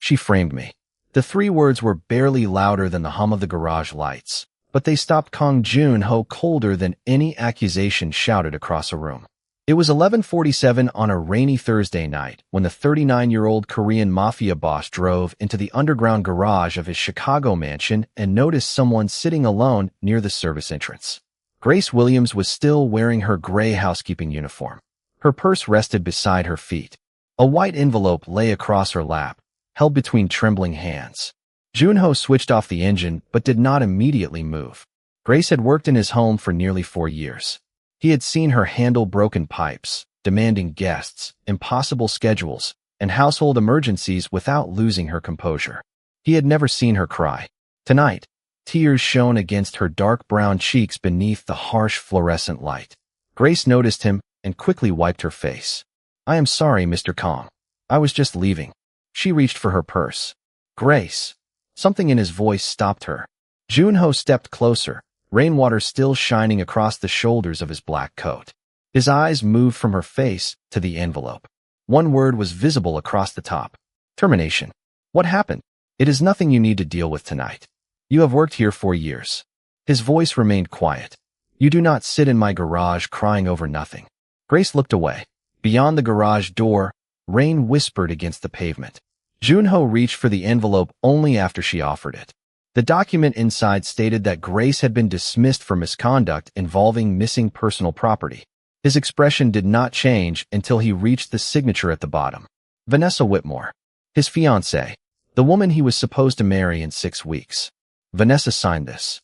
She framed me. The 3 words were barely louder than the hum of the garage lights, but they stopped Kang Jun-ho colder than any accusation shouted across a room. It was 11:47 on a rainy Thursday night when the 39-year-old Korean Mafia boss drove into the underground garage of his Chicago mansion and noticed someone sitting alone near the service entrance. Grace Williams was still wearing her gray housekeeping uniform. Her purse rested beside her feet. A white envelope lay across her lap, held between trembling hands. Jun-ho switched off the engine but did not immediately move. Grace had worked in his home for nearly 4 years. He had seen her handle broken pipes, demanding guests, impossible schedules, and household emergencies without losing her composure. He had never seen her cry. Tonight, tears shone against her dark brown cheeks beneath the harsh fluorescent light. Grace noticed him and quickly wiped her face. "I am sorry, Mr. Kong. I was just leaving." She reached for her purse. "Grace." Something in his voice stopped her. Jun-ho stepped closer, rainwater still shining across the shoulders of his black coat. His eyes moved from her face to the envelope. One word was visible across the top. "Termination." "What happened?" "It is nothing you need to deal with tonight. You have worked here 4 years." His voice remained quiet. "You do not sit in my garage crying over nothing." Grace looked away. Beyond the garage door, rain whispered against the pavement. Jun-ho reached for the envelope only after she offered it. The document inside stated that Grace had been dismissed for misconduct involving missing personal property. His expression did not change until he reached the signature at the bottom. Vanessa Whitmore, his fiancée, the woman he was supposed to marry in 6 weeks. Vanessa signed this.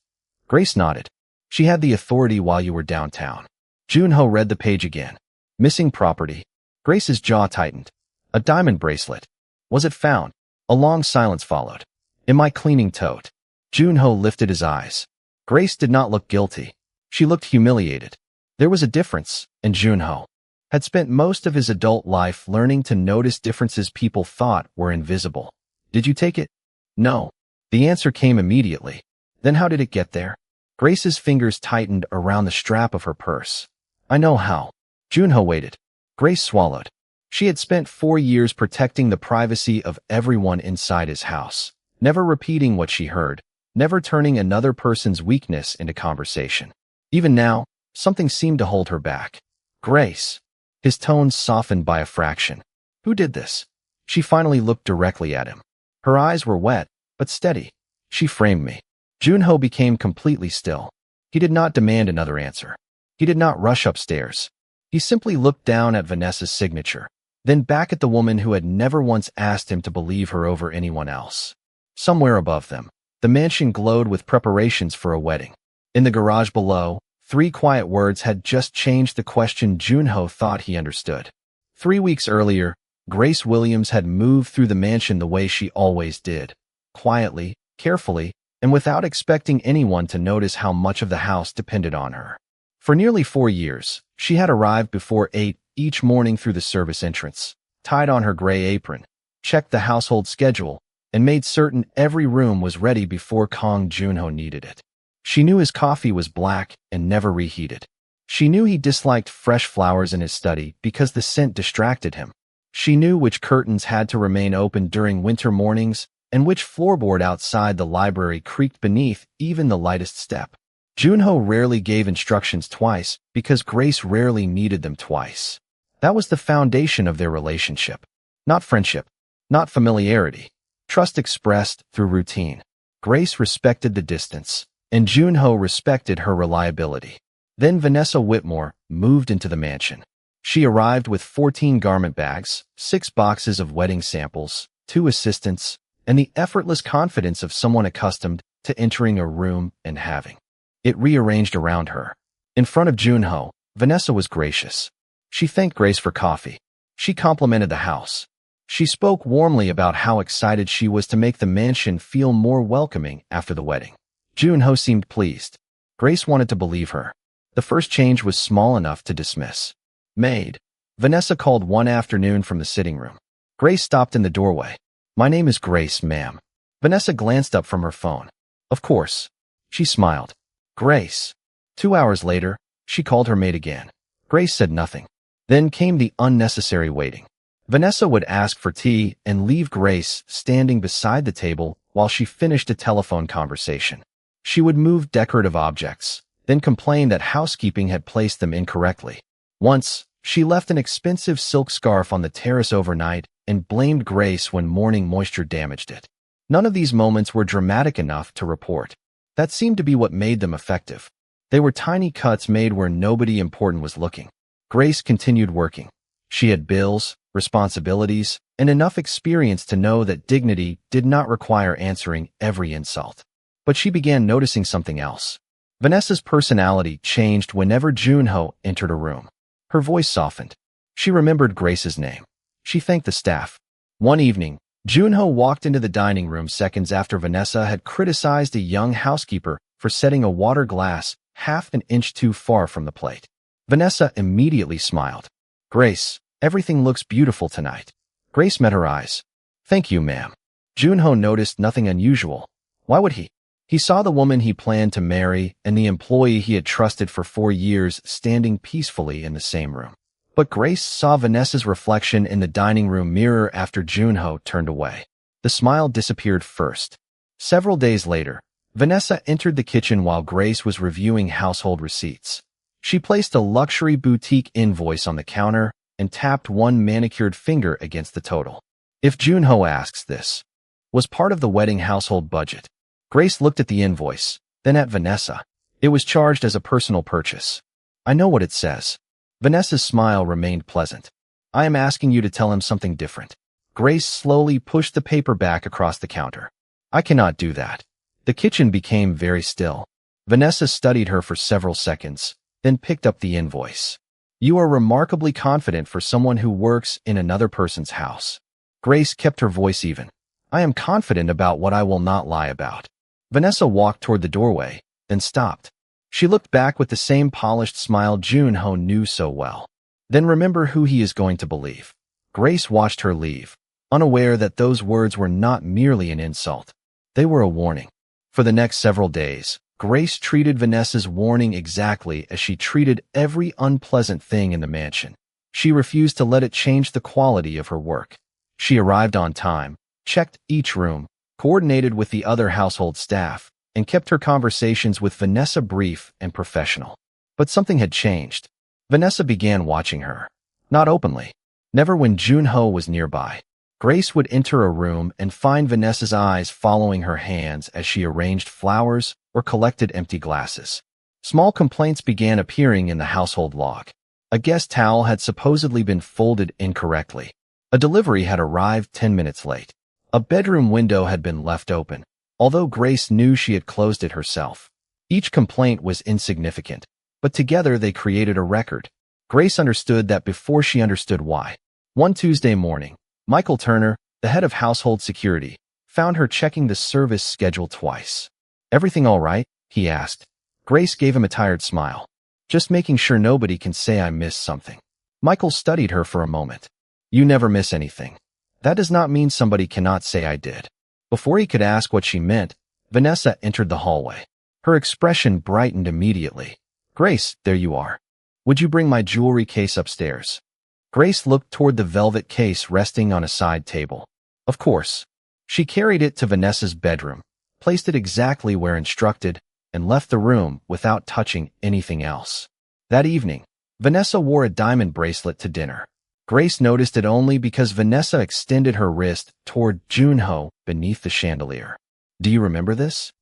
Grace nodded. "She had the authority while you were downtown." Jun-ho read the page again. Missing property. Grace's jaw tightened. "A diamond bracelet. Was it found?" A long silence followed. "In my cleaning tote." Jun-ho lifted his eyes. Grace did not look guilty. She looked humiliated. There was a difference, and Jun-ho had spent most of his adult life learning to notice differences people thought were invisible. "Did you take it?" "No." The answer came immediately. "Then how did it get there?" Grace's fingers tightened around the strap of her purse. "I know how." Jun-ho waited. Grace swallowed. She had spent 4 years protecting the privacy of everyone inside his house, never repeating what she heard, never turning another person's weakness into conversation. Even now, something seemed to hold her back. "Grace." His tone softened by a fraction. "Who did this?" She finally looked directly at him. Her eyes were wet, but steady. "She framed me." Jun-ho became completely still. He did not demand another answer. He did not rush upstairs. He simply looked down at Vanessa's signature, then back at the woman who had never once asked him to believe her over anyone else. Somewhere above them, the mansion glowed with preparations for a wedding. In the garage below, 3 quiet words had just changed the question Jun-ho thought he understood. 3 weeks earlier, Grace Williams had moved through the mansion the way she always did, quietly, carefully, and without expecting anyone to notice how much of the house depended on her. For nearly 4 years, she had arrived before 8 each morning through the service entrance, tied on her gray apron, checked the household schedule, and made certain every room was ready before Kang Jun-ho needed it. She knew his coffee was black and never reheated. She knew he disliked fresh flowers in his study because the scent distracted him. She knew which curtains had to remain open during winter mornings and which floorboard outside the library creaked beneath even the lightest step. Jun-ho rarely gave instructions twice because Grace rarely needed them twice. That was the foundation of their relationship. Not friendship, not familiarity. Trust expressed through routine. Grace respected the distance, and Jun-ho respected her reliability. Then Vanessa Whitmore moved into the mansion. She arrived with 14 garment bags, 6 boxes of wedding samples, 2 assistants, and the effortless confidence of someone accustomed to entering a room and having it rearranged around her. In front of Jun-ho, Vanessa was gracious. She thanked Grace for coffee. She complimented the house. She spoke warmly about how excited she was to make the mansion feel more welcoming after the wedding. Jun-ho seemed pleased. Grace wanted to believe her. The first change was small enough to dismiss. "Maid." Vanessa called one afternoon from the sitting room. Grace stopped in the doorway. "My name is Grace, ma'am." Vanessa glanced up from her phone. "Of course." She smiled. "Grace." 2 hours later, she called her maid again. Grace said nothing. Then came the unnecessary waiting. Vanessa would ask for tea and leave Grace standing beside the table while she finished a telephone conversation. She would move decorative objects, then complain that housekeeping had placed them incorrectly. Once, she left an expensive silk scarf on the terrace overnight and blamed Grace when morning moisture damaged it. None of these moments were dramatic enough to report. That seemed to be what made them effective. They were tiny cuts made where nobody important was looking. Grace continued working. She had bills, responsibilities, and enough experience to know that dignity did not require answering every insult. But she began noticing something else. Vanessa's personality changed whenever Junho entered a room. Her voice softened. She remembered Grace's name. She thanked the staff. One evening, Junho walked into the dining room seconds after Vanessa had criticized a young housekeeper for setting a water glass half an inch too far from the plate. Vanessa immediately smiled. "Grace, everything looks beautiful tonight." Grace met her eyes. "Thank you, ma'am." Junho noticed nothing unusual. Why would he? He saw the woman he planned to marry and the employee he had trusted for 4 years standing peacefully in the same room. But Grace saw Vanessa's reflection in the dining room mirror after Junho turned away. The smile disappeared first. Several days later, Vanessa entered the kitchen while Grace was reviewing household receipts. She placed a luxury boutique invoice on the counter and tapped one manicured finger against the total. If Junho asks, this was part of the wedding household budget. Grace looked at the invoice, then at Vanessa. It was charged as a personal purchase. "I know what it says." Vanessa's smile remained pleasant. "I am asking you to tell him something different." Grace slowly pushed the paper back across the counter. "I cannot do that." The kitchen became very still. Vanessa studied her for several seconds, then picked up the invoice. "You are remarkably confident for someone who works in another person's house." Grace kept her voice even. "I am confident about what I will not lie about." Vanessa walked toward the doorway, then stopped. She looked back with the same polished smile Junho knew so well. "Then remember who he is going to believe." Grace watched her leave, unaware that those words were not merely an insult. They were a warning. For the next several days, Grace treated Vanessa's warning exactly as she treated every unpleasant thing in the mansion. She refused to let it change the quality of her work. She arrived on time, checked each room, coordinated with the other household staff, and kept her conversations with Vanessa brief and professional. But something had changed. Vanessa began watching her. Not openly. Never when Junho was nearby. Grace would enter a room and find Vanessa's eyes following her hands as she arranged flowers or collected empty glasses. Small complaints began appearing in the household log. A guest towel had supposedly been folded incorrectly. A delivery had arrived 10 minutes late. A bedroom window had been left open, although Grace knew she had closed it herself. Each complaint was insignificant, but together they created a record. Grace understood that before she understood why. One Tuesday morning, Michael Turner, the head of household security, found her checking the service schedule twice. "Everything all right?" he asked. Grace gave him a tired smile. "Just making sure nobody can say I missed something." Michael studied her for a moment. "You never miss anything. That does not mean somebody cannot say I did." Before he could ask what she meant, Vanessa entered the hallway. Her expression brightened immediately. "Grace, there you are. Would you bring my jewelry case upstairs?" Grace looked toward the velvet case resting on a side table. Of course. She carried it to Vanessa's bedroom, placed it exactly where instructed, and left the room without touching anything else. That evening, Vanessa wore a diamond bracelet to dinner. Grace noticed it only because Vanessa extended her wrist toward Junho beneath the chandelier. "Do you remember this?"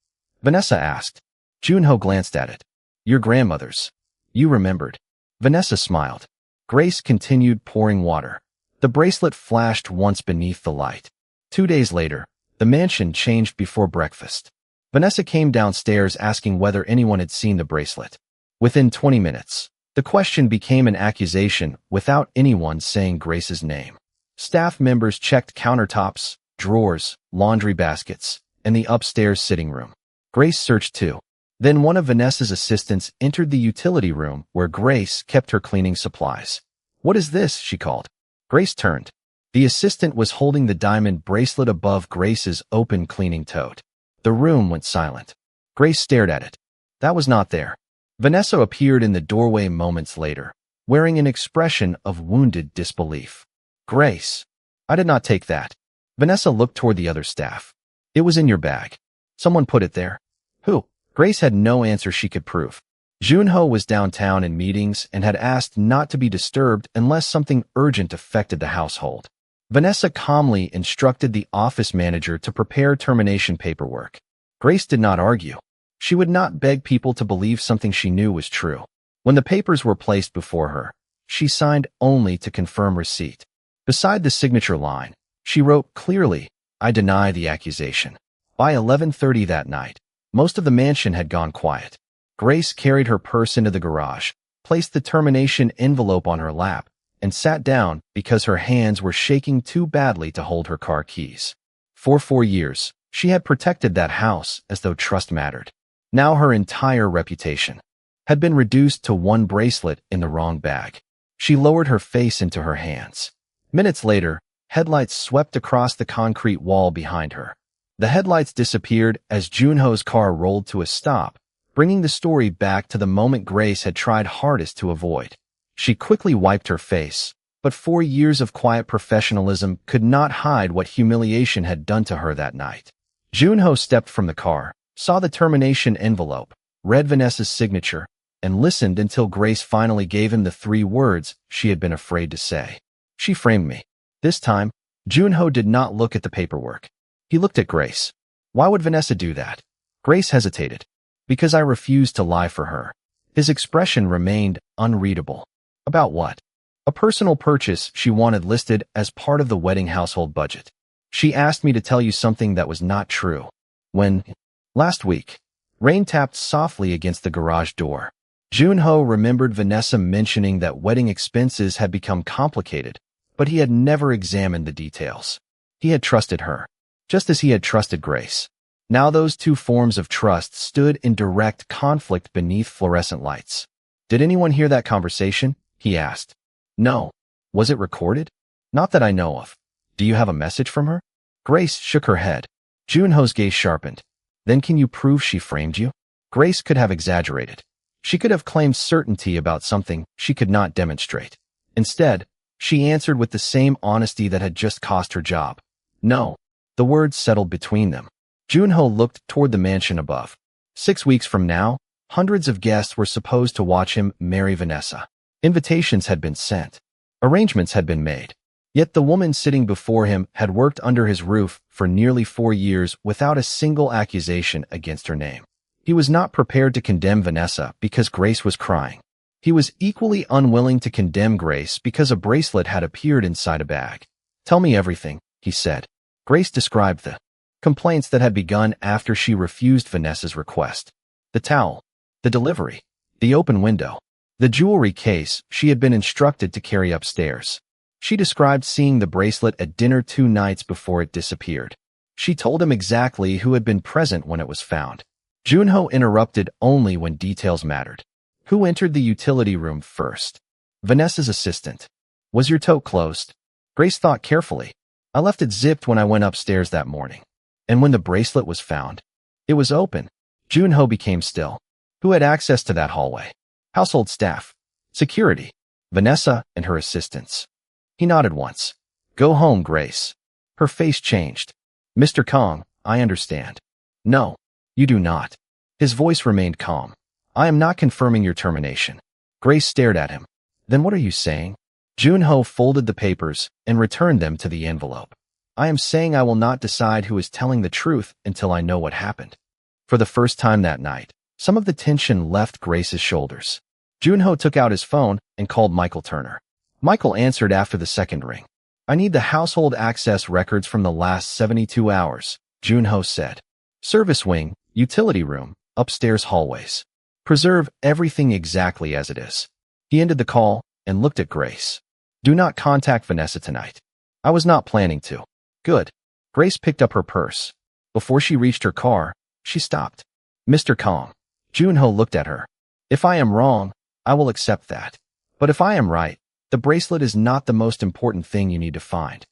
Vanessa asked. Junho glanced at it. "Your grandmother's." "You remembered." Vanessa smiled. Grace continued pouring water. The bracelet flashed once beneath the light. 2 days later, the mansion changed before breakfast. Vanessa came downstairs asking whether anyone had seen the bracelet. Within 20 minutes, the question became an accusation without anyone saying Grace's name. Staff members checked countertops, drawers, laundry baskets, and the upstairs sitting room. Grace searched too. Then one of Vanessa's assistants entered the utility room where Grace kept her cleaning supplies. "What is this?" she called. Grace turned. The assistant was holding the diamond bracelet above Grace's open cleaning tote. The room went silent. Grace stared at it. That was not there. Vanessa appeared in the doorway moments later, wearing an expression of wounded disbelief. Grace. I did not take that. Vanessa looked toward the other staff. It was in your bag. Someone put it there. Who? Grace had no answer she could prove. Junho was downtown in meetings and had asked not to be disturbed unless something urgent affected the household. Vanessa calmly instructed the office manager to prepare termination paperwork. Grace did not argue. She would not beg people to believe something she knew was true. When the papers were placed before her, she signed only to confirm receipt. Beside the signature line, she wrote clearly, "I deny the accusation." By 11:30 that night, most of the mansion had gone quiet. Grace carried her purse into the garage, placed the termination envelope on her lap, and sat down because her hands were shaking too badly to hold her car keys. For 4 years, she had protected that house as though trust mattered. Now her entire reputation had been reduced to one bracelet in the wrong bag. She lowered her face into her hands. Minutes later, headlights swept across the concrete wall behind her. The headlights disappeared as Junho's car rolled to a stop, bringing the story back to the moment Grace had tried hardest to avoid. She quickly wiped her face, but 4 years of quiet professionalism could not hide what humiliation had done to her that night. Junho stepped from the car, saw the termination envelope, read Vanessa's signature, and listened until Grace finally gave him the 3 words she had been afraid to say. She framed me. This time, Junho did not look at the paperwork. He looked at Grace. Why would Vanessa do that? Grace hesitated. Because I refused to lie for her. His expression remained unreadable. About what? A personal purchase she wanted listed as part of the wedding household budget. She asked me to tell you something that was not true. Last week, rain tapped softly against the garage door. Junho remembered Vanessa mentioning that wedding expenses had become complicated, but he had never examined the details. He had trusted her, just as he had trusted Grace. Now those 2 forms of trust stood in direct conflict beneath fluorescent lights. Did anyone hear that conversation? He asked. No. Was it recorded? Not that I know of. Do you have a message from her? Grace shook her head. Junho's gaze sharpened. Then can you prove she framed you? Grace could have exaggerated. She could have claimed certainty about something she could not demonstrate. Instead, she answered with the same honesty that had just cost her job. No. The words settled between them. Junho looked toward the mansion above. 6 weeks from now, hundreds of guests were supposed to watch him marry Vanessa. Invitations had been sent. Arrangements had been made. Yet the woman sitting before him had worked under his roof for nearly 4 years without a single accusation against her name. He was not prepared to condemn Vanessa because Grace was crying. He was equally unwilling to condemn Grace because a bracelet had appeared inside a bag. Tell me everything, he said. Grace described the complaints that had begun after she refused Vanessa's request. The towel, the delivery, the open window, the jewelry case she had been instructed to carry upstairs. She described seeing the bracelet at dinner 2 nights before it disappeared. She told him exactly who had been present when it was found. Junho interrupted only when details mattered. Who entered the utility room first? Vanessa's assistant. Was your tote closed? Grace thought carefully. I left it zipped when I went upstairs that morning. And when the bracelet was found, it was open. Junho became still. Who had access to that hallway? Household staff. Security. Vanessa and her assistants. He nodded once. Go home, Grace. Her face changed. Mr. Kong, I understand. No. You do not. His voice remained calm. I am not confirming your termination. Grace stared at him. Then what are you saying? Junho folded the papers and returned them to the envelope. I am saying I will not decide who is telling the truth until I know what happened. For the first time that night, some of the tension left Grace's shoulders. Junho took out his phone and called Michael Turner. Michael answered after the second ring. I need the household access records from the last 72 hours, Junho said. Service wing, utility room, upstairs hallways. Preserve everything exactly as it is. He ended the call and looked at Grace. Do not contact Vanessa tonight. I was not planning to. Good. Grace picked up her purse. Before she reached her car, she stopped. Mr. Kong. Junho looked at her. If I am wrong, I will accept that. But if I am right, the bracelet is not the most important thing you need to find.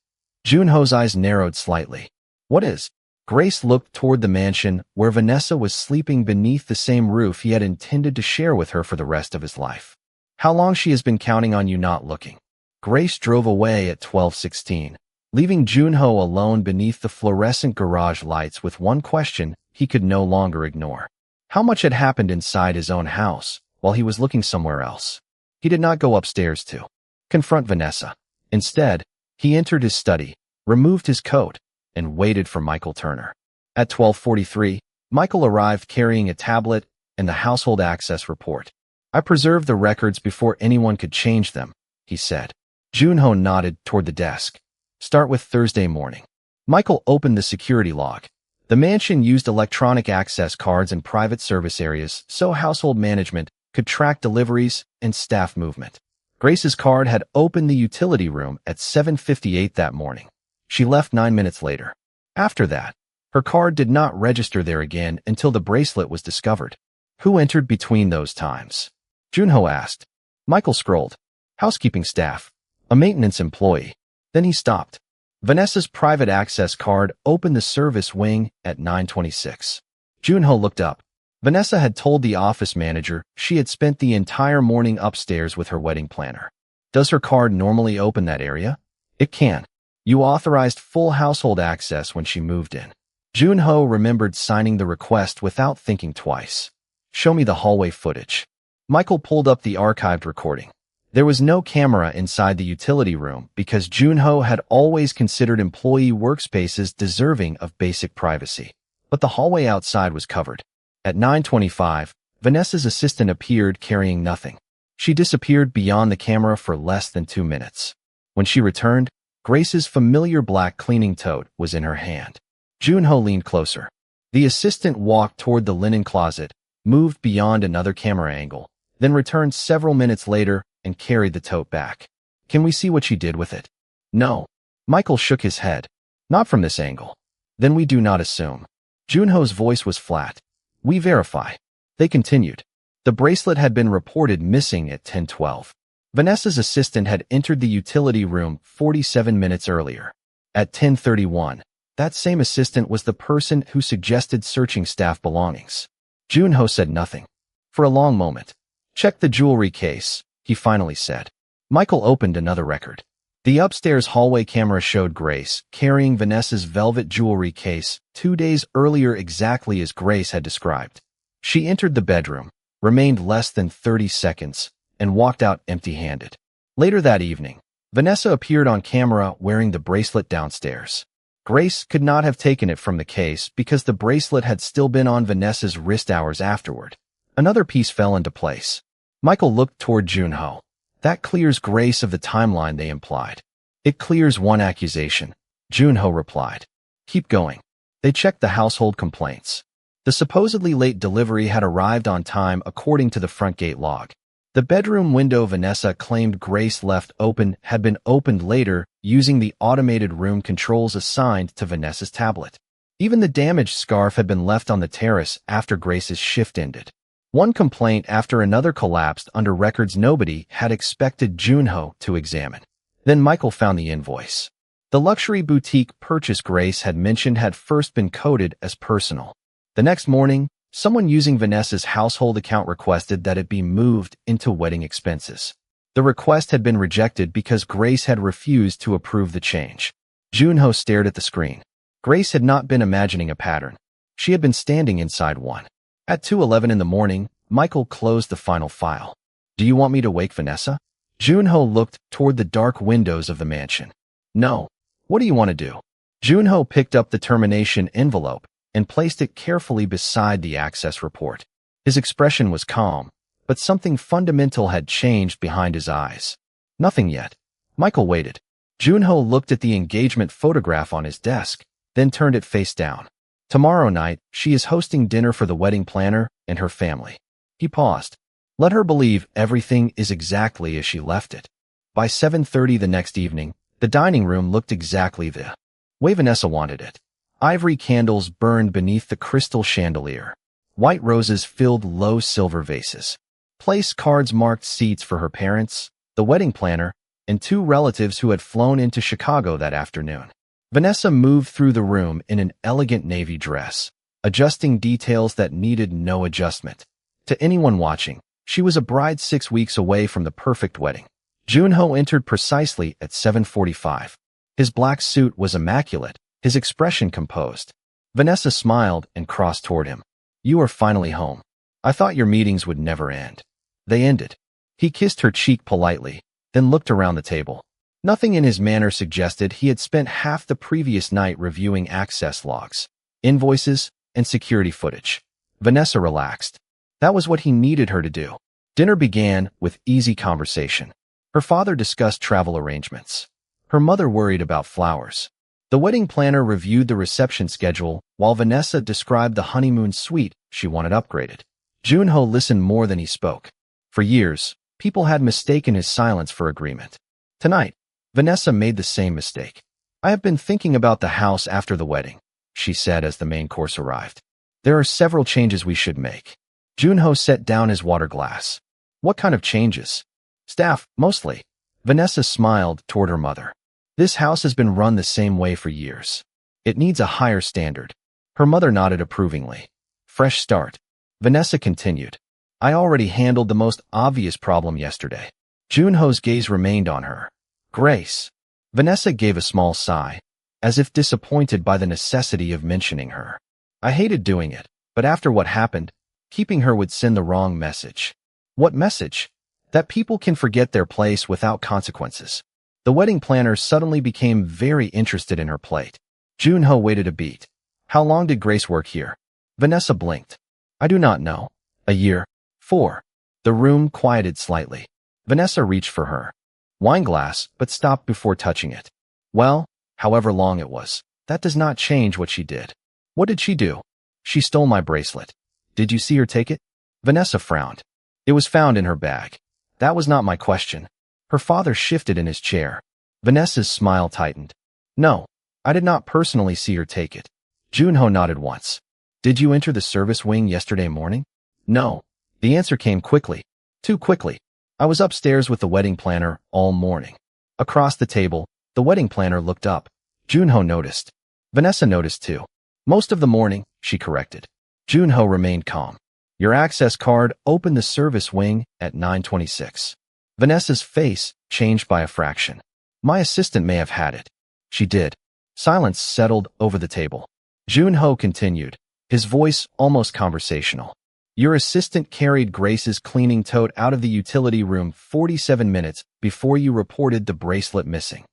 Junho's eyes narrowed slightly. What is? Grace looked toward the mansion where Vanessa was sleeping beneath the same roof he had intended to share with her for the rest of his life. How long she has been counting on you not looking? Grace drove away at 12:16, leaving Junho alone beneath the fluorescent garage lights with one question he could no longer ignore. How much had happened inside his own house while he was looking somewhere else? He did not go upstairs to confront Vanessa. Instead, he entered his study, removed his coat, and waited for Michael Turner. At 12:43, Michael arrived carrying a tablet and the household access report. "I preserved the records before anyone could change them," he said. Junho nodded toward the desk. "Start with Thursday morning." Michael opened the security log. The mansion used electronic access cards in private service areas so household management could track deliveries and staff movement. Grace's card had opened the utility room at 7:58 that morning. She left 9 minutes later. After that, her card did not register there again until the bracelet was discovered. Who entered between those times? Junho asked. Michael scrolled. Housekeeping staff. A maintenance employee. Then he stopped. Vanessa's private access card opened the service wing at 9:26. Junho looked up. Vanessa had told the office manager she had spent the entire morning upstairs with her wedding planner. Does her card normally open that area? It can. You authorized full household access when she moved in. Junho remembered signing the request without thinking twice. Show me the hallway footage. Michael pulled up the archived recording. There was no camera inside the utility room because Junho had always considered employee workspaces deserving of basic privacy. But the hallway outside was covered. At 9:25, Vanessa's assistant appeared carrying nothing. She disappeared beyond the camera for less than 2 minutes. When she returned, Grace's familiar black cleaning tote was in her hand. Junho leaned closer. The assistant walked toward the linen closet, moved beyond another camera angle, then returned several minutes later and carried the tote back. Can we see what she did with it? No. Michael shook his head. Not from this angle. Then we do not assume. Junho's voice was flat. We verify. They continued. The bracelet had been reported missing at 10:12. Vanessa's assistant had entered the utility room 47 minutes earlier. At 10:31, that same assistant was the person who suggested searching staff belongings. Junho said nothing. For a long moment. Check the jewelry case, he finally said. Michael opened another record. The upstairs hallway camera showed Grace carrying Vanessa's velvet jewelry case 2 days earlier exactly as Grace had described. She entered the bedroom, remained less than 30 seconds, and walked out empty-handed. Later that evening, Vanessa appeared on camera wearing the bracelet downstairs. Grace could not have taken it from the case because the bracelet had still been on Vanessa's wrist hours afterward. Another piece fell into place. Michael looked toward Junho. That clears Grace of the timeline they implied. It clears one accusation, Junho replied. Keep going. They checked the household complaints. The supposedly late delivery had arrived on time according to the front gate log. The bedroom window Vanessa claimed Grace left open had been opened later using the automated room controls assigned to Vanessa's tablet. Even the damaged scarf had been left on the terrace after Grace's shift ended. One complaint after another collapsed under records nobody had expected Junho to examine. Then Michael found the invoice. The luxury boutique purchase Grace had mentioned had first been coded as personal. The next morning, someone using Vanessa's household account requested that it be moved into wedding expenses. The request had been rejected because Grace had refused to approve the change. Junho stared at the screen. Grace had not been imagining a pattern. She had been standing inside one. At 2:11 in the morning, Michael closed the final file. Do you want me to wake Vanessa? Junho looked toward the dark windows of the mansion. No. What do you want to do? Junho picked up the termination envelope and placed it carefully beside the access report. His expression was calm, but something fundamental had changed behind his eyes. Nothing yet. Michael waited. Junho looked at the engagement photograph on his desk, then turned it face down. Tomorrow night, she is hosting dinner for the wedding planner and her family. He paused. Let her believe everything is exactly as she left it. By 7:30 the next evening, the dining room looked exactly the way Vanessa wanted it. Ivory candles burned beneath the crystal chandelier. White roses filled low silver vases. Place cards marked seats for her parents, the wedding planner, and 2 relatives who had flown into Chicago that afternoon. Vanessa moved through the room in an elegant navy dress, adjusting details that needed no adjustment. To anyone watching, she was a bride 6 weeks away from the perfect wedding. Junho entered precisely at 7:45. His black suit was immaculate, his expression composed. Vanessa smiled and crossed toward him. You are finally home. I thought your meetings would never end. They ended. He kissed her cheek politely, then looked around the table. Nothing in his manner suggested he had spent half the previous night reviewing access logs, invoices, and security footage. Vanessa relaxed. That was what he needed her to do. Dinner began with easy conversation. Her father discussed travel arrangements. Her mother worried about flowers. The wedding planner reviewed the reception schedule, while Vanessa described the honeymoon suite she wanted upgraded. Junho listened more than he spoke. For years, people had mistaken his silence for agreement. Tonight, Vanessa made the same mistake. I have been thinking about the house after the wedding, she said as the main course arrived. There are several changes we should make. Junho set down his water glass. What kind of changes? Staff, mostly. Vanessa smiled toward her mother. This house has been run the same way for years. It needs a higher standard. Her mother nodded approvingly. Fresh start. Vanessa continued. I already handled the most obvious problem yesterday. Junho's gaze remained on her. Grace. Vanessa gave a small sigh, as if disappointed by the necessity of mentioning her. I hated doing it, but after what happened, keeping her would send the wrong message. What message? That people can forget their place without consequences. The wedding planner suddenly became very interested in her plate. Junho waited a beat. How long did Grace work here? Vanessa blinked. I do not know. A year. 4. The room quieted slightly. Vanessa reached for her wine glass, but stopped before touching it. Well, however long it was, that does not change what she did. What did she do? She stole my bracelet. Did you see her take it? Vanessa frowned. It was found in her bag. That was not my question. Her father shifted in his chair. Vanessa's smile tightened. No, I did not personally see her take it. Junho nodded once. Did you enter the service wing yesterday morning? No. The answer came quickly. Too quickly. I was upstairs with the wedding planner all morning. Across the table, the wedding planner looked up. Junho noticed. Vanessa noticed too. Most of the morning, she corrected. Junho remained calm. Your access card opened the service wing at 9:26. Vanessa's face changed by a fraction. My assistant may have had it. She did. Silence settled over the table. Junho continued, his voice almost conversational. Your assistant carried Grace's cleaning tote out of the utility room 47 minutes before you reported the bracelet missing.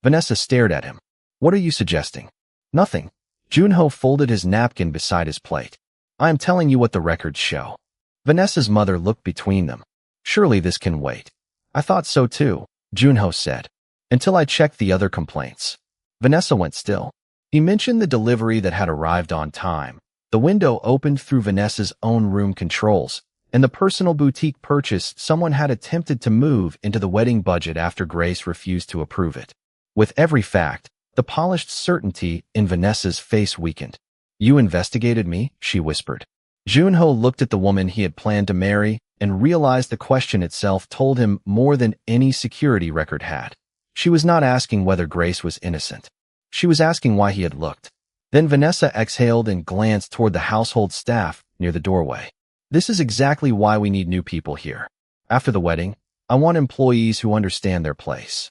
Vanessa stared at him. What are you suggesting? Nothing. Junho folded his napkin beside his plate. I am telling you what the records show. Vanessa's mother looked between them. Surely this can wait. I thought so too, Junho said. Until I checked the other complaints. Vanessa went still. He mentioned the delivery that had arrived on time. The window opened through Vanessa's own room controls, and the personal boutique purchase someone had attempted to move into the wedding budget after Grace refused to approve it. With every fact, the polished certainty in Vanessa's face weakened. You investigated me, she whispered. Junho looked at the woman he had planned to marry and realized the question itself told him more than any security record had. She was not asking whether Grace was innocent. She was asking why he had looked. Then Vanessa exhaled and glanced toward the household staff near the doorway. This is exactly why we need new people here. After the wedding, I want employees who understand their place.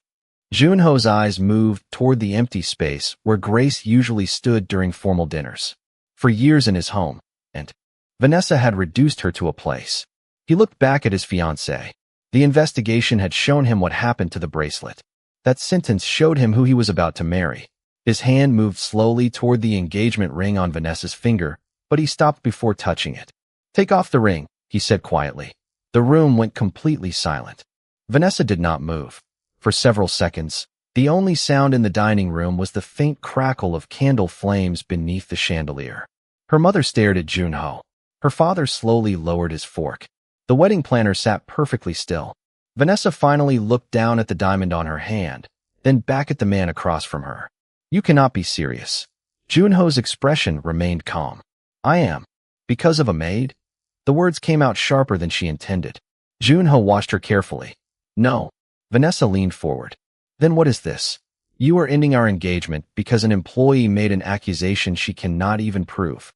Junho's eyes moved toward the empty space where Grace usually stood during formal dinners. For years in his home, and Vanessa had reduced her to a place. He looked back at his fiancée. The investigation had shown him what happened to the bracelet. That sentence showed him who he was about to marry. His hand moved slowly toward the engagement ring on Vanessa's finger, but he stopped before touching it. Take off the ring, he said quietly. The room went completely silent. Vanessa did not move. For several seconds, the only sound in the dining room was the faint crackle of candle flames beneath the chandelier. Her mother stared at Junho. Her father slowly lowered his fork. The wedding planner sat perfectly still. Vanessa finally looked down at the diamond on her hand, then back at the man across from her. You cannot be serious. Junho's expression remained calm. I am. Because of a maid? The words came out sharper than she intended. Junho watched her carefully. No. Vanessa leaned forward. Then what is this? You are ending our engagement because an employee made an accusation she cannot even prove.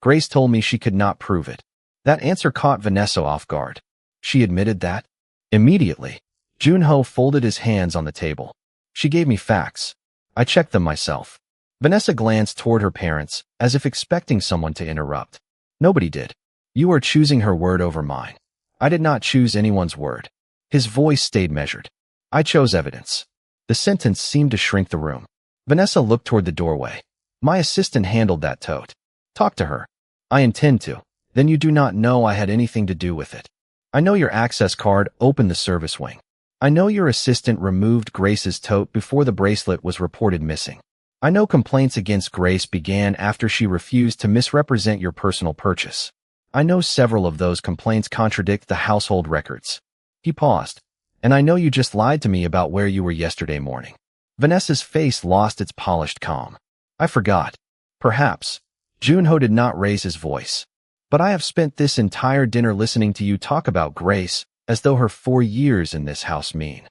Grace told me she could not prove it. That answer caught Vanessa off guard. She admitted that? Immediately. Junho folded his hands on the table. She gave me facts. I checked them myself. Vanessa glanced toward her parents, as if expecting someone to interrupt. Nobody did. You are choosing her word over mine. I did not choose anyone's word. His voice stayed measured. I chose evidence. The sentence seemed to shrink the room. Vanessa looked toward the doorway. My assistant handled that tote. Talk to her. I intend to. Then you do not know I had anything to do with it. I know your access card opened the service wing. I know your assistant removed Grace's tote before the bracelet was reported missing. I know complaints against Grace began after she refused to misrepresent your personal purchase. I know several of those complaints contradict the household records. He paused. And I know you just lied to me about where you were yesterday morning. Vanessa's face lost its polished calm. I forgot. Perhaps. Junho did not raise his voice. But I have spent this entire dinner listening to you talk about Grace, as though her 4 years in this house mean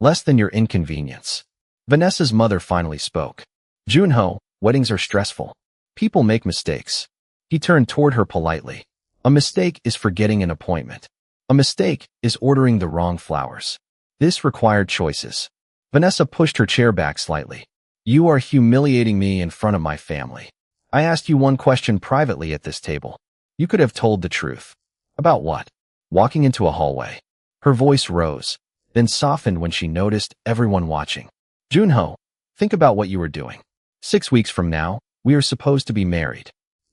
less than your inconvenience. Vanessa's mother finally spoke. Junho, weddings are stressful. People make mistakes. He turned toward her politely. A mistake is forgetting an appointment. A mistake is ordering the wrong flowers. This required choices. Vanessa pushed her chair back slightly. You are humiliating me in front of my family. I asked you one question privately at this table. You could have told the truth. About what? Walking into a hallway. Her voice rose, then softened when she noticed everyone watching. Junho, think about what you were doing. 6 weeks from now, we are supposed to be married.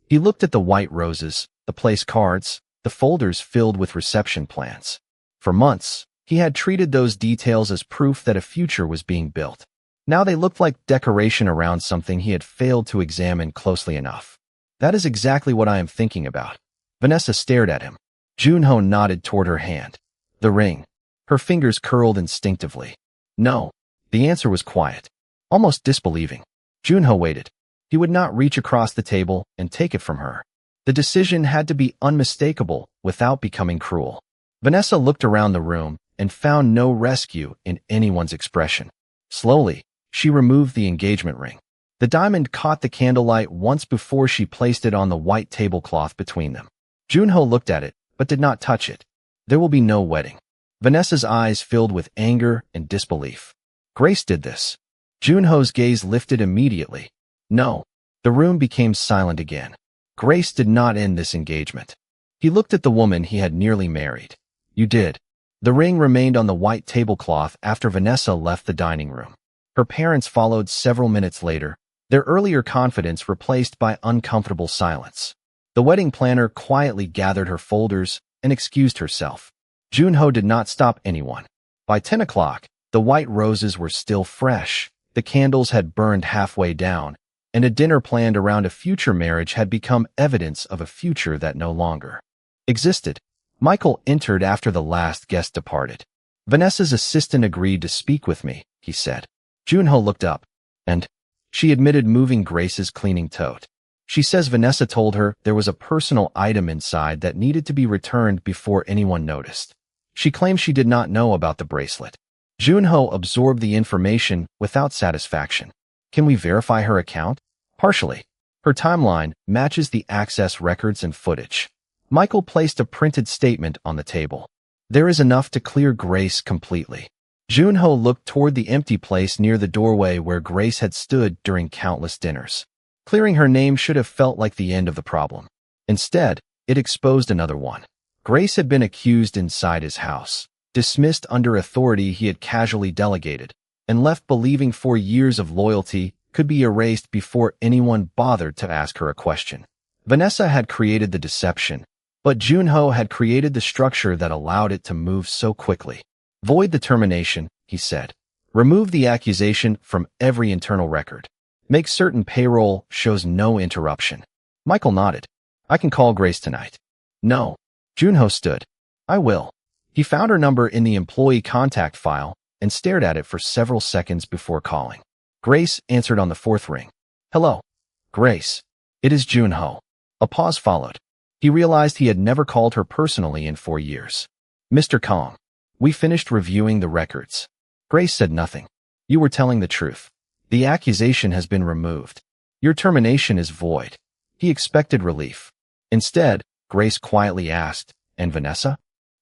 He looked at the white roses, the place cards, the folders filled with reception plans. For months, he had treated those details as proof that a future was being built. Now they looked like decoration around something he had failed to examine closely enough. That is exactly what I am thinking about. Vanessa stared at him. Junho nodded toward her hand. The ring. Her fingers curled instinctively. No. The answer was quiet, almost disbelieving. Junho waited. He would not reach across the table and take it from her. The decision had to be unmistakable without becoming cruel. Vanessa looked around the room and found no rescue in anyone's expression. Slowly, she removed the engagement ring. The diamond caught the candlelight once before she placed it on the white tablecloth between them. Junho looked at it, but did not touch it. There will be no wedding. Vanessa's eyes filled with anger and disbelief. Grace did this. Junho's gaze lifted immediately. No. The room became silent again. Grace did not end this engagement. He looked at the woman he had nearly married. You did. The ring remained on the white tablecloth after Vanessa left the dining room. Her parents followed several minutes later, their earlier confidence replaced by uncomfortable silence. The wedding planner quietly gathered her folders and excused herself. Junho did not stop anyone. By 10 o'clock, the white roses were still fresh, the candles had burned halfway down, and a dinner planned around a future marriage had become evidence of a future that no longer existed. Michael entered after the last guest departed. Vanessa's assistant agreed to speak with me, he said. Junho looked up, and she admitted moving Grace's cleaning tote. She says Vanessa told her there was a personal item inside that needed to be returned before anyone noticed. She claims she did not know about the bracelet. Junho absorbed the information without satisfaction. Can we verify her account? Partially. Her timeline matches the access records and footage. Michael placed a printed statement on the table. There is enough to clear Grace completely. Junho looked toward the empty place near the doorway where Grace had stood during countless dinners. Clearing her name should have felt like the end of the problem. Instead, it exposed another one. Grace had been accused inside his house, dismissed under authority he had casually delegated, and left believing 4 years of loyalty could be erased before anyone bothered to ask her a question. Vanessa had created the deception, but Junho had created the structure that allowed it to move so quickly. Void the termination, he said. Remove the accusation from every internal record. Make certain payroll shows no interruption. Michael nodded. I can call Grace tonight. No. Junho stood. I will. He found her number in the employee contact file and stared at it for several seconds before calling. Grace answered on the 4th ring. Hello. Grace. It is Junho. A pause followed. He realized he had never called her personally in 4 years. Mr. Kong. We finished reviewing the records. Grace said nothing. You were telling the truth. The accusation has been removed. Your termination is void. He expected relief. Instead, Grace quietly asked, and Vanessa?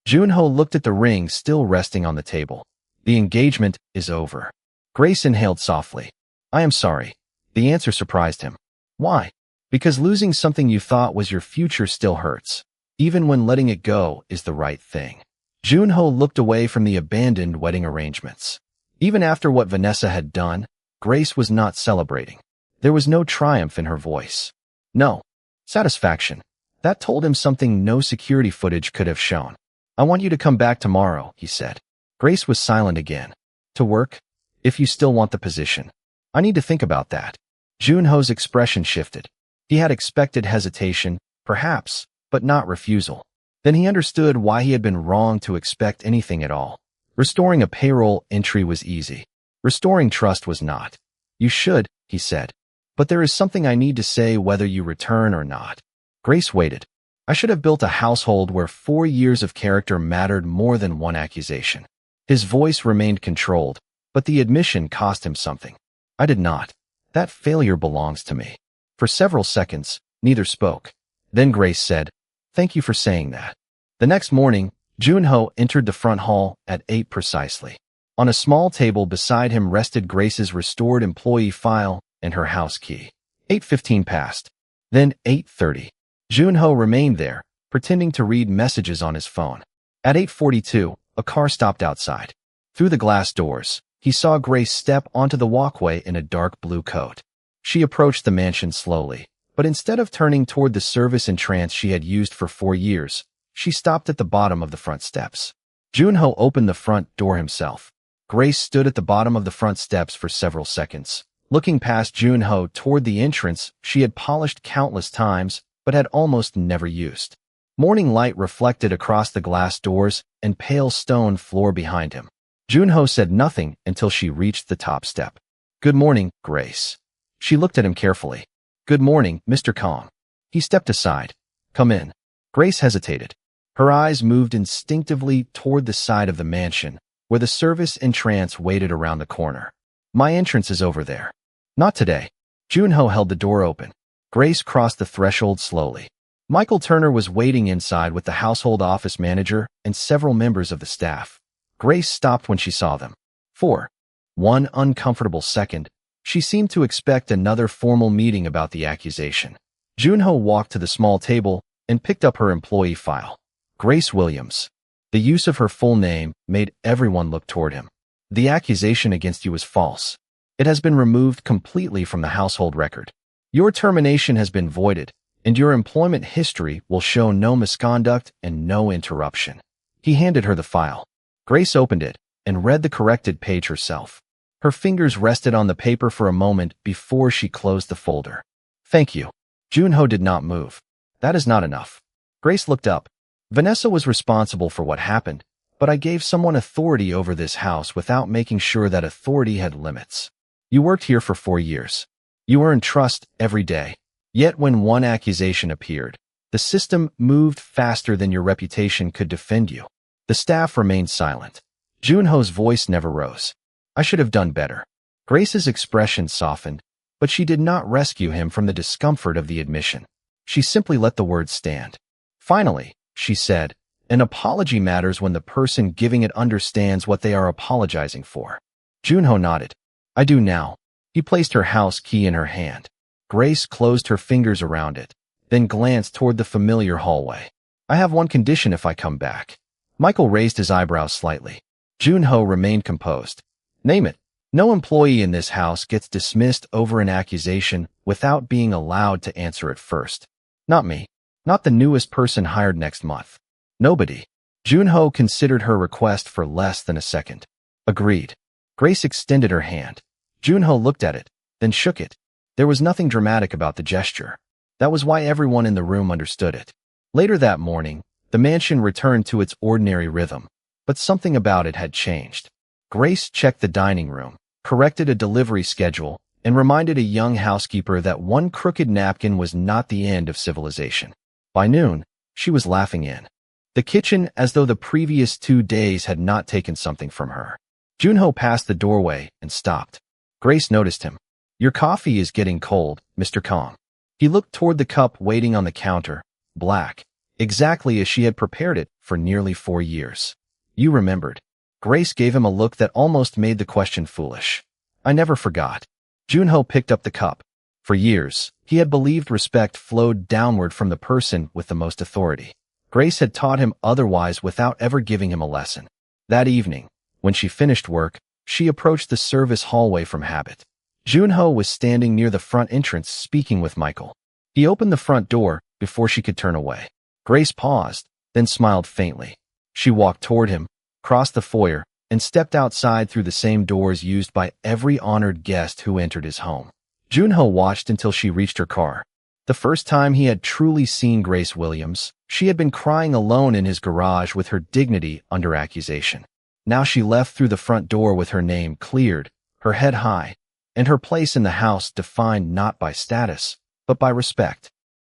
Junho looked at the ring still resting on the table. The engagement is over. Grace inhaled softly. I am sorry. The answer surprised him. Why? Because losing something you thought was your future still hurts, even when letting it go is the right thing. Junho looked away from the abandoned wedding arrangements. Even after what Vanessa had done, Grace was not celebrating. There was no triumph in her voice. No. Satisfaction. That told him something no security footage could have shown. I want you to come back tomorrow, he said. Grace was silent again. To work? If you still want the position. I need to think about that. Junho's expression shifted. He had expected hesitation, perhaps, but not refusal. Then he understood why he had been wrong to expect anything at all. Restoring a payroll entry was easy. Restoring trust was not. You should, he said. But there is something I need to say whether you return or not. Grace waited. I should have built a household where 4 years of character mattered more than one accusation. His voice remained controlled, but the admission cost him something. I did not. That failure belongs to me. For several seconds, neither spoke. Then Grace said, Thank you for saying that. The next morning, Junho entered the front hall at 8 precisely. On a small table beside him rested Grace's restored employee file and her house key. 8:15 passed. Then 8:30. Junho remained there, pretending to read messages on his phone. At 8:42, a car stopped outside. Through the glass doors, he saw Grace step onto the walkway in a dark blue coat. She approached the mansion slowly, but instead of turning toward the service entrance she had used for 4 years, she stopped at the bottom of the front steps. Junho opened the front door himself. Grace stood at the bottom of the front steps for several seconds, looking past Junho toward the entrance she had polished countless times but had almost never used. Morning light reflected across the glass doors and pale stone floor behind him. Junho said nothing until she reached the top step. Good morning, Grace. She looked at him carefully. Good morning, Mr. Kong. He stepped aside. Come in. Grace hesitated. Her eyes moved instinctively toward the side of the mansion, where the service entrance waited around the corner. My entrance is over there. Not today. Junho held the door open. Grace crossed the threshold slowly. Michael Turner was waiting inside with the household office manager and several members of the staff. Grace stopped when she saw them. For 1 uncomfortable second, she seemed to expect another formal meeting about the accusation. Junho walked to the small table and picked up her employee file. Grace Williams. The use of her full name made everyone look toward him. The accusation against you is false. It has been removed completely from the household record. Your termination has been voided, and your employment history will show no misconduct and no interruption. He handed her the file. Grace opened it and read the corrected page herself. Her fingers rested on the paper for a moment before she closed the folder. Thank you. Junho did not move. That is not enough. Grace looked up. Vanessa was responsible for what happened, but I gave someone authority over this house without making sure that authority had limits. You worked here for 4 years. You earned trust every day. Yet when one accusation appeared, the system moved faster than your reputation could defend you. The staff remained silent. Junho's voice never rose. I should have done better. Grace's expression softened, but she did not rescue him from the discomfort of the admission. She simply let the words stand. Finally, she said, an apology matters when the person giving it understands what they are apologizing for. Junho nodded. I do now. He placed her house key in her hand. Grace closed her fingers around it, then glanced toward the familiar hallway. I have one condition if I come back. Michael raised his eyebrows slightly. Junho remained composed. Name it. No employee in this house gets dismissed over an accusation without being allowed to answer it first. Not me. Not the newest person hired next month. Nobody. Junho considered her request for less than a second. Agreed. Grace extended her hand. Junho looked at it, then shook it. There was nothing dramatic about the gesture. That was why everyone in the room understood it. Later that morning, the mansion returned to its ordinary rhythm, but something about it had changed. Grace checked the dining room, corrected a delivery schedule, and reminded a young housekeeper that one crooked napkin was not the end of civilization. By noon, she was laughing in the kitchen as though the previous 2 days had not taken something from her. Junho passed the doorway and stopped. Grace noticed him. Your coffee is getting cold, Mr. Kong. He looked toward the cup waiting on the counter, black, exactly as she had prepared it for nearly 4 years. You remembered. Grace gave him a look that almost made the question foolish. I never forgot. Junho picked up the cup. For years, he had believed respect flowed downward from the person with the most authority. Grace had taught him otherwise without ever giving him a lesson. That evening, when she finished work, she approached the service hallway from habit. Junho was standing near the front entrance speaking with Michael. He opened the front door before she could turn away. Grace paused, then smiled faintly. She walked toward him, crossed the foyer, and stepped outside through the same doors used by every honored guest who entered his home. Junho watched until she reached her car. The first time he had truly seen Grace Williams, she had been crying alone in his garage with her dignity under accusation. Now she left through the front door with her name cleared, her head high, and her place in the house defined not by status, but by respect.